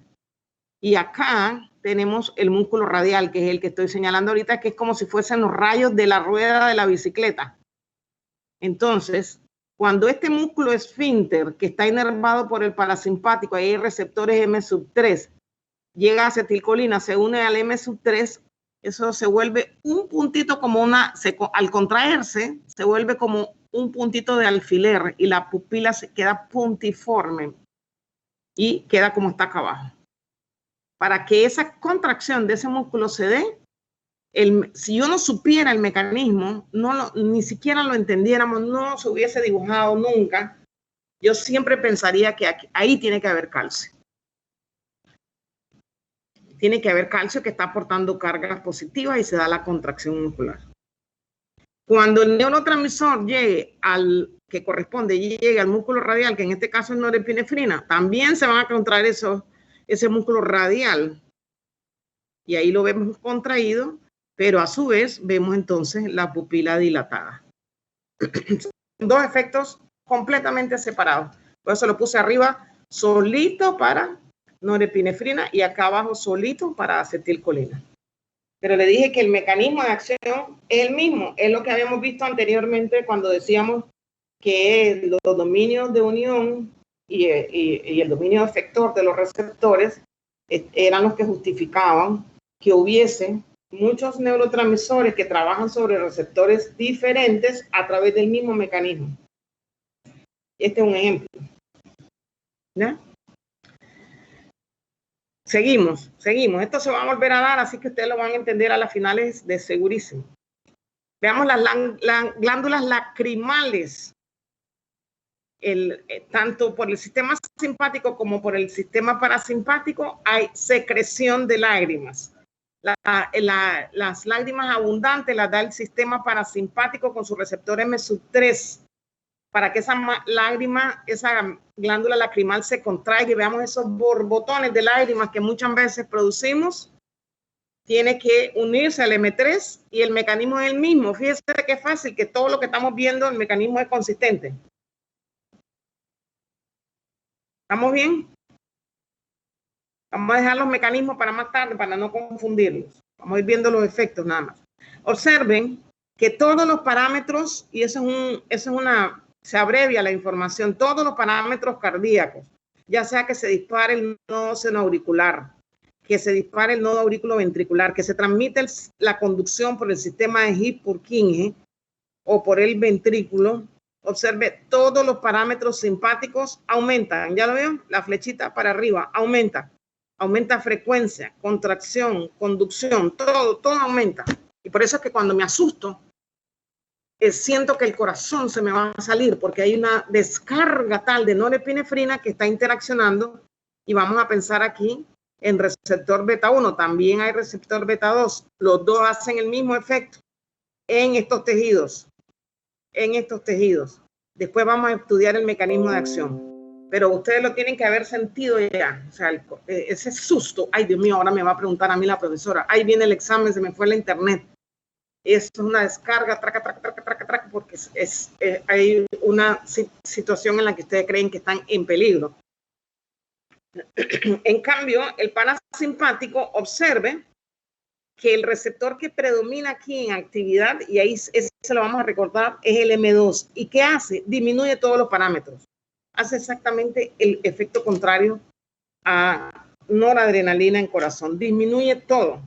Y acá tenemos el músculo radial, que es el que estoy señalando ahorita, que es como si fuesen los rayos de la rueda de la bicicleta. Entonces, cuando este músculo esfínter, que está inervado por el parasimpático, ahí hay receptores M3, llega a acetilcolina, se une al M3, eso se vuelve un puntito como al contraerse, se vuelve como un puntito de alfiler y la pupila se queda puntiforme y queda como está acá abajo. Para que esa contracción de ese músculo se dé, si yo no supiera el mecanismo, ni siquiera lo entendiéramos, no se hubiese dibujado nunca, yo siempre pensaría que ahí tiene que haber calcio. Tiene que haber calcio que está aportando cargas positivas y se da la contracción muscular. Cuando el neurotransmisor llegue que corresponde, llegue al músculo radial, que en este caso es norepinefrina, también se van a contraer ese músculo radial. Y ahí lo vemos contraído, pero a su vez vemos entonces la pupila dilatada. Dos efectos completamente separados. Por eso lo puse arriba solito para norepinefrina y acá abajo solito para acetilcolina. Pero le dije que el mecanismo de acción es el mismo, es lo que habíamos visto anteriormente cuando decíamos que los dominios de unión y el dominio efector de los receptores eran los que justificaban que hubiese muchos neurotransmisores que trabajan sobre receptores diferentes a través del mismo mecanismo. Este es un ejemplo. ¿Ya? Seguimos. Esto se va a volver a dar, así que ustedes lo van a entender a las finales de segurísimo. Veamos las glándulas lacrimales. Tanto por el sistema simpático como por el sistema parasimpático hay secreción de lágrimas. Las lágrimas abundantes las da el sistema parasimpático con su receptor M3 para que esa glándula lacrimal se contraiga y veamos esos borbotones de lágrimas que muchas veces producimos. Tiene que unirse al M3 y el mecanismo es el mismo. Fíjense que es fácil, que todo lo que estamos viendo, el mecanismo es consistente. ¿Estamos bien? Vamos a dejar los mecanismos para más tarde, para no confundirlos. Vamos a ir viendo los efectos nada más. Observen que todos los parámetros, y se abrevia la información, todos los parámetros cardíacos, ya sea que se dispare el nodo senoauricular, que se dispare el nodo auriculoventricular, que se transmite la conducción por el sistema de Hip-Purkinje o por el ventrículo, observe, todos los parámetros simpáticos aumentan. ¿Ya lo veo? La flechita para arriba aumenta. Aumenta frecuencia, contracción, conducción, todo aumenta. Y por eso es que cuando me asusto, siento que el corazón se me va a salir porque hay una descarga tal de norepinefrina que está interaccionando, y vamos a pensar aquí en receptor beta 1, también hay receptor beta 2, los dos hacen el mismo efecto en estos tejidos, Después vamos a estudiar el mecanismo de acción, pero ustedes lo tienen que haber sentido ya, o sea, ese susto, ay Dios mío, ahora me va a preguntar a mí la profesora, ahí viene el examen, se me fue la internet. Eso es una descarga, traca, porque hay una situación en la que ustedes creen que están en peligro. En cambio, el parasimpático, observe que el receptor que predomina aquí en actividad, y ahí se lo vamos a recordar, es el M2. ¿Y qué hace? Disminuye todos los parámetros. Hace exactamente el efecto contrario a noradrenalina en corazón. Disminuye todo.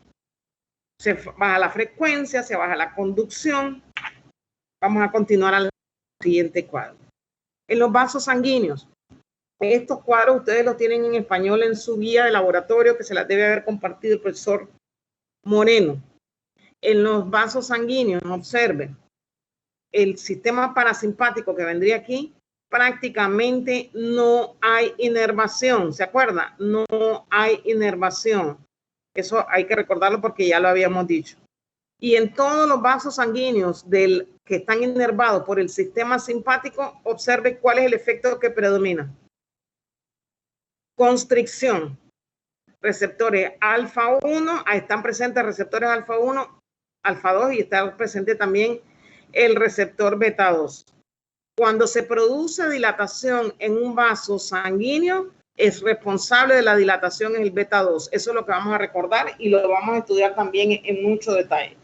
Se baja la frecuencia, se baja la conducción. Vamos a continuar al siguiente cuadro. En los vasos sanguíneos, estos cuadros ustedes los tienen en español en su guía de laboratorio, que se las debe haber compartido el profesor Moreno. En los vasos sanguíneos, observen, el sistema parasimpático que vendría aquí, prácticamente no hay inervación. ¿Se acuerda? No hay inervación. Eso hay que recordarlo porque ya lo habíamos dicho. Y en todos los vasos sanguíneos que están inervados por el sistema simpático, observe cuál es el efecto que predomina. Constricción. Receptores alfa 1, ahí están presentes receptores alfa 1, alfa 2 y está presente también el receptor beta 2. Cuando se produce dilatación en un vaso sanguíneo, es responsable de la dilatación en el beta 2. Eso es lo que vamos a recordar y lo vamos a estudiar también en mucho detalle.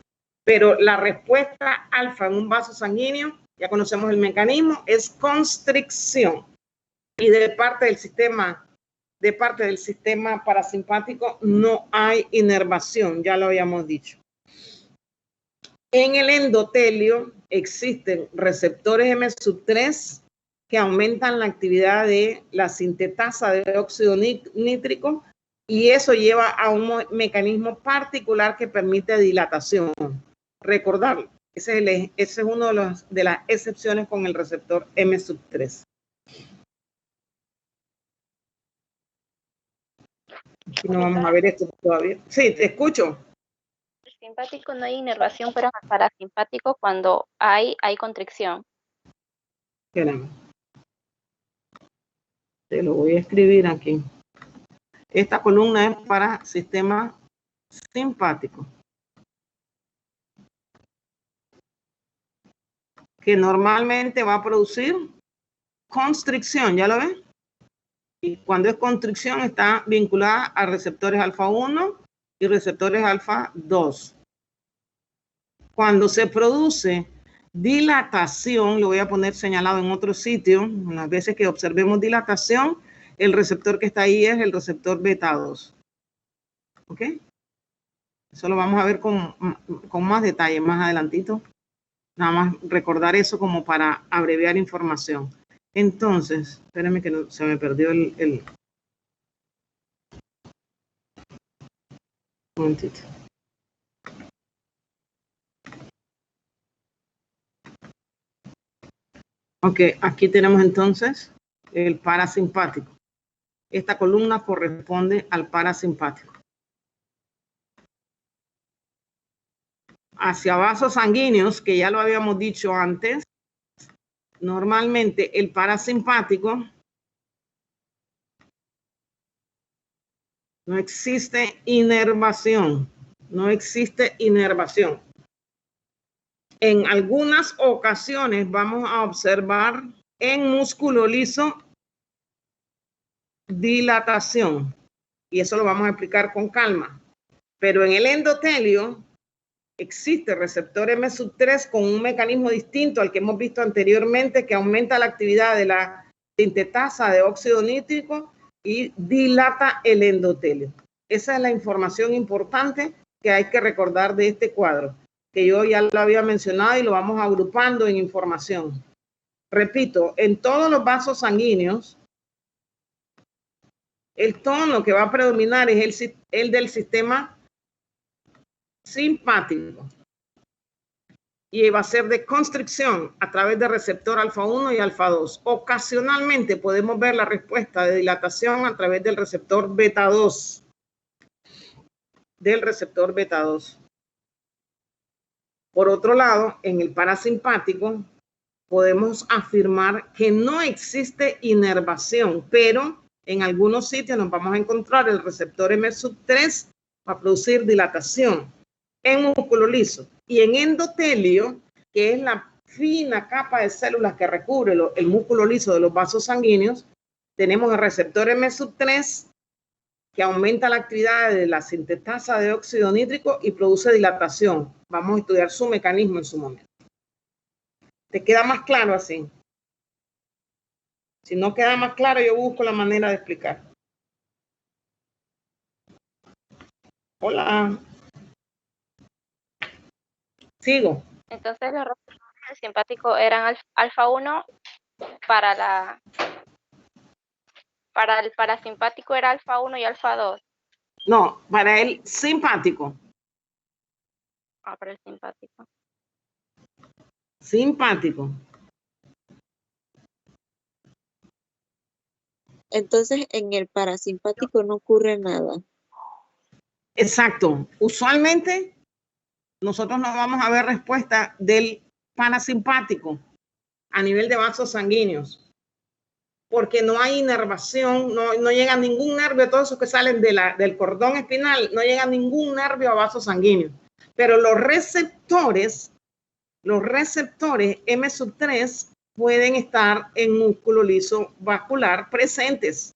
Pero la respuesta alfa en un vaso sanguíneo, ya conocemos el mecanismo, es constricción. Y de parte del sistema parasimpático no hay inervación, ya lo habíamos dicho. En el endotelio existen receptores M3 que aumentan la actividad de la sintetasa de óxido nítrico, y eso lleva a un mecanismo particular que permite dilatación. Recordarlo, ese es uno de las excepciones con el receptor M3. Aquí no vamos a ver esto todavía. Sí, te escucho. El simpático no hay inervación, pero en el parasimpático cuando hay constricción. Espérame. Te lo voy a escribir aquí. Esta columna es para sistema simpático, que normalmente va a producir constricción, ¿ya lo ven? Y cuando es constricción está vinculada a receptores alfa 1 y receptores alfa 2. Cuando se produce dilatación, lo voy a poner señalado en otro sitio, las veces que observemos dilatación, el receptor que está ahí es el receptor beta 2. ¿Ok? Eso lo vamos a ver con más detalle más adelantito. Nada más recordar eso como para abreviar información. Entonces, espérenme que se me perdió el... Un momentito. Ok, aquí tenemos entonces el parasimpático. Esta columna corresponde al parasimpático. Hacia vasos sanguíneos, que ya lo habíamos dicho antes, normalmente el parasimpático no existe inervación, En algunas ocasiones vamos a observar en músculo liso dilatación, y eso lo vamos a explicar con calma. Pero en el endotelio existe receptor M3 con un mecanismo distinto al que hemos visto anteriormente, que aumenta la actividad de la sintetasa de óxido nítrico y dilata el endotelio. Esa es la información importante que hay que recordar de este cuadro, que yo ya lo había mencionado y lo vamos agrupando en información. Repito, en todos los vasos sanguíneos, el tono que va a predominar es el del sistema simpático y va a ser de constricción a través del receptor alfa 1 y alfa 2. Ocasionalmente podemos ver la respuesta de dilatación a través del receptor beta 2. Por otro lado, en el parasimpático podemos afirmar que no existe inervación, pero en algunos sitios nos vamos a encontrar el receptor M3 para producir dilatación en músculo liso y en endotelio, que es la fina capa de células que recubre el músculo liso de los vasos sanguíneos, tenemos el receptor M3 que aumenta la actividad de la sintetasa de óxido nítrico y produce dilatación. Vamos a estudiar su mecanismo en su momento. ¿Te queda más claro así? Si no queda más claro, yo busco la manera de explicar. Hola. Sigo. Entonces los receptores simpáticos eran alfa 1 para el parasimpático era alfa 1 y alfa 2. No, para el simpático. Para el simpático. Simpático. Entonces, en el parasimpático no ocurre nada. Exacto. Usualmente nosotros no vamos a ver respuesta del parasimpático a nivel de vasos sanguíneos, porque no hay inervación, no llega ningún nervio, todos esos que salen del cordón espinal, no llega ningún nervio a vasos sanguíneos. Pero los receptores M3 pueden estar en músculo liso vascular presentes.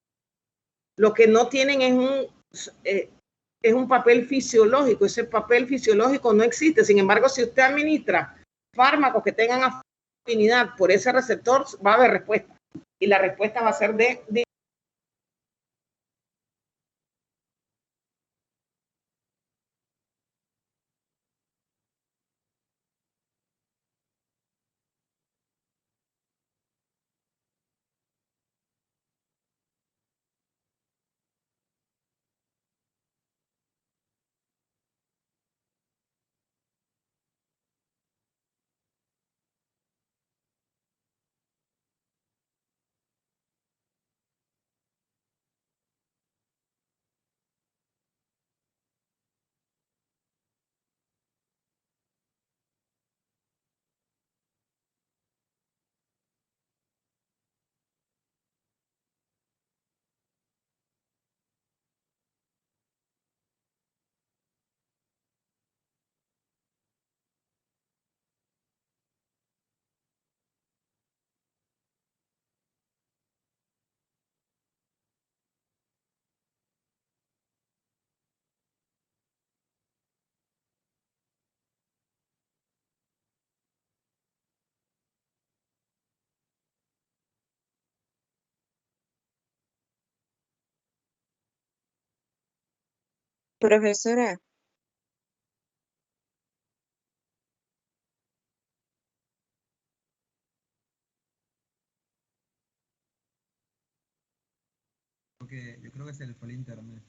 Lo que no tienen es un papel fisiológico. Ese papel fisiológico no existe. Sin embargo, si usted administra fármacos que tengan afinidad por ese receptor, va a haber respuesta. Y la respuesta va a ser de Profesora, Yo creo que se le fue el internet.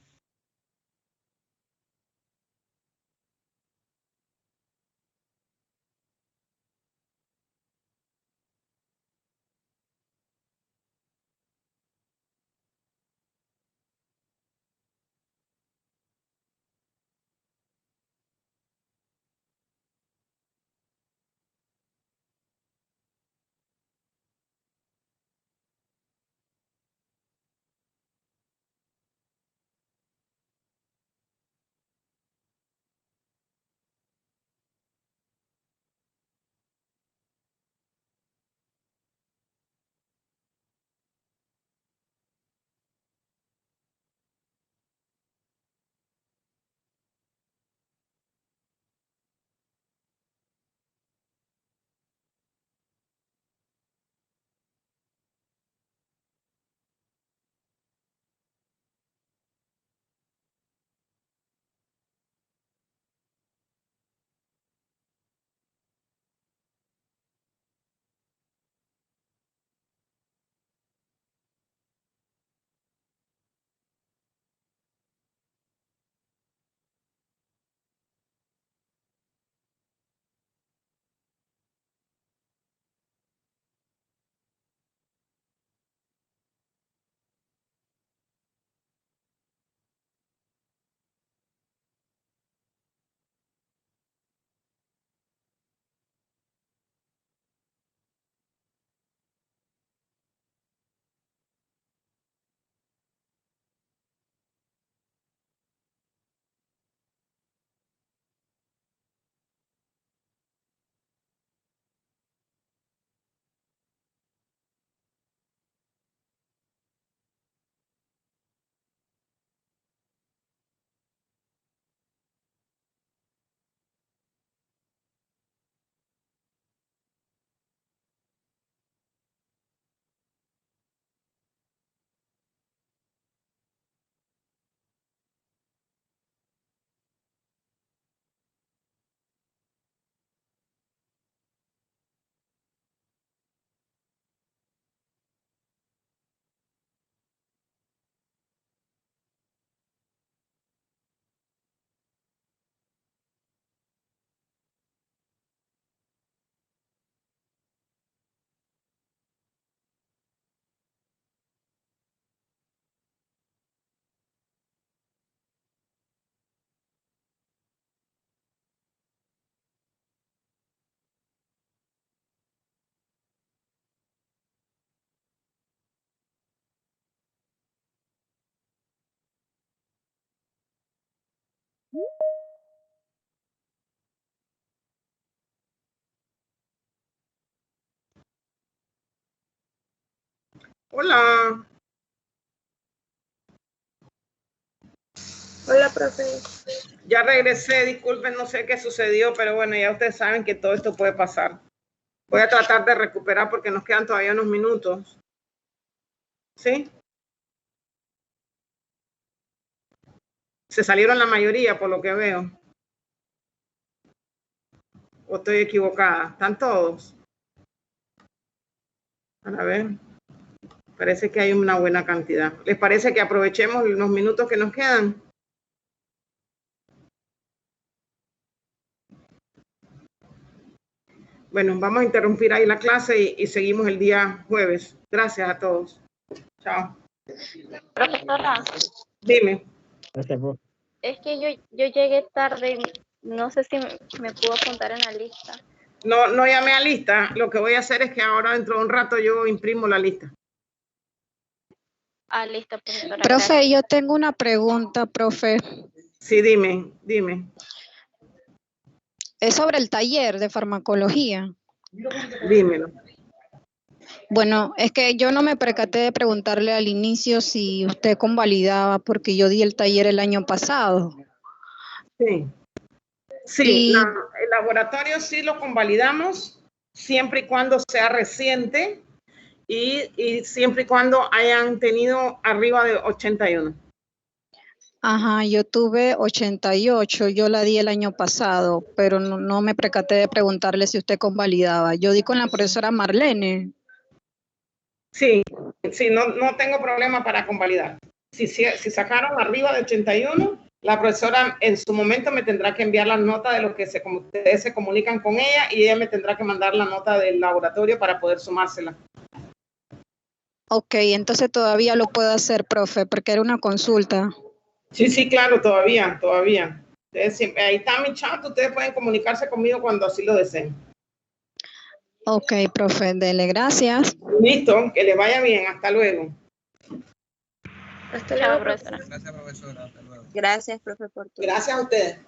Hola. Hola, profe. Ya regresé, disculpen, no sé qué sucedió, pero bueno, ya ustedes saben que todo esto puede pasar. Voy a tratar de recuperar porque nos quedan todavía unos minutos. ¿Sí? Se salieron la mayoría, por lo que veo. ¿O estoy equivocada? ¿Están todos? A ver. Parece que hay una buena cantidad. ¿Les parece que aprovechemos los minutos que nos quedan? Bueno, vamos a interrumpir ahí la clase y seguimos el día jueves. Gracias a todos. Chao. Profesora, Dime. es que yo llegué tarde, no sé si me pudo apuntar en la lista. No llamé a lista. Lo que voy a hacer es que ahora dentro de un rato yo imprimo la lista. Ah, listo, profesora. Profe, gracias. yo tengo una pregunta, profe. Sí, dime. Es sobre el taller de farmacología. Dímelo. Bueno, es que yo no me percaté de preguntarle al inicio si usted convalidaba porque yo di el taller el año pasado. Sí. Sí, Y- el laboratorio sí lo convalidamos siempre y cuando sea reciente y siempre y cuando hayan tenido arriba de 81. Ajá, yo tuve 88, yo la di el año pasado, pero no me percaté de preguntarle si usted convalidaba. Yo di con la profesora Marlene. Sí, no tengo problema para convalidar. Si sacaron arriba de 81, la profesora en su momento me tendrá que enviar la nota de lo que ustedes se comunican con ella y ella me tendrá que mandar la nota del laboratorio para poder sumársela. Ok, entonces todavía lo puedo hacer, profe, porque era una consulta. Sí, claro, todavía. Ustedes ahí está mi chat, ustedes pueden comunicarse conmigo cuando así lo deseen. Ok, profe, dele, gracias. Listo, que les vaya bien, hasta luego. Hasta Chao, luego, profesora. Gracias, profesora. Hasta luego. Gracias, profe, por tu Gracias a ustedes.